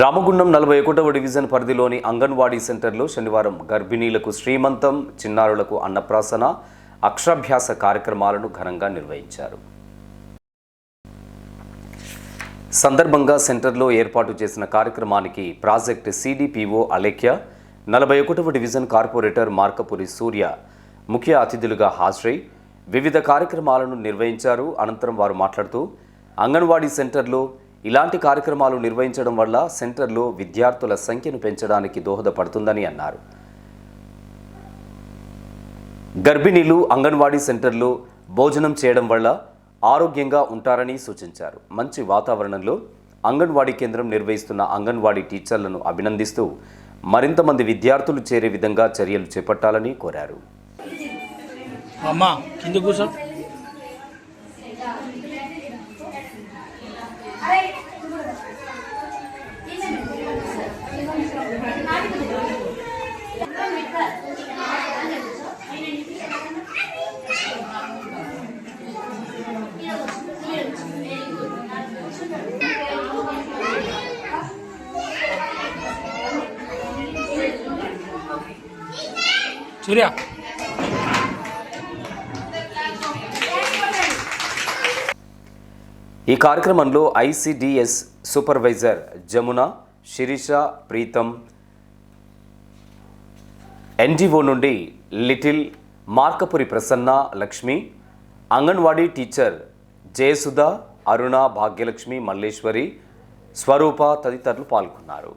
Ramagundam 41వ division పరిధిలోని అంగన్వాడీ సెంటర్లో శనివారం గర్భిణీలకు శ్రీమంతం, చిన్నారులకు అన్నప్రాసన, అక్షరాభ్యాస కార్యక్రమాలను ఘనంగా నిర్వహించారు. సందర్భంగా సెంటర్లో ఏర్పాటు చేసిన కార్యక్రమానికి ప్రాజెక్ట్ సిడిపిఓ అలేఖ్య, 41వ డివిజన్ కార్పొరేటర్ మార్కపురి సూర్య ముఖ్య అతిథులుగా హాజరై వివిధ కార్యక్రమాలను నిర్వహించారు. అనంతరం వారు మాట్లాడుతూ అంగన్వాడీ సెంటర్లో ఇలాంటి కార్యక్రమాలు నిర్వహించడం వల్ల సెంటర్లో విద్యార్థుల సంఖ్యను పెంచడానికి దోహదపడుతుందని అన్నారు. గర్భిణీలు అంగన్వాడీ సెంటర్లో భోజనం చేయడం వల్ల ఆరోగ్యంగా ఉంటారని సూచించారు. మంచి వాతావరణంలో అంగన్వాడీ కేంద్రం నిర్వహిస్తున్న అంగన్వాడీ టీచర్లను అభినందిస్తూ మరింత మంది విద్యార్థులు చేరే విధంగా చర్యలు చేపట్టాలని కోరారు. సూర్య ఈ కార్యక్రమంలో ICDS supervisor Jamuna, Sirisha, Preetham, NGO నుండి లిటిల్, మార్కపురి ప్రసన్న, లక్ష్మి, అంగన్వాడీ టీచర్ జయసుధ, అరుణ, భాగ్యలక్ష్మి, మల్లేశ్వరి, స్వరూప తదితరులు పాల్గొన్నారు.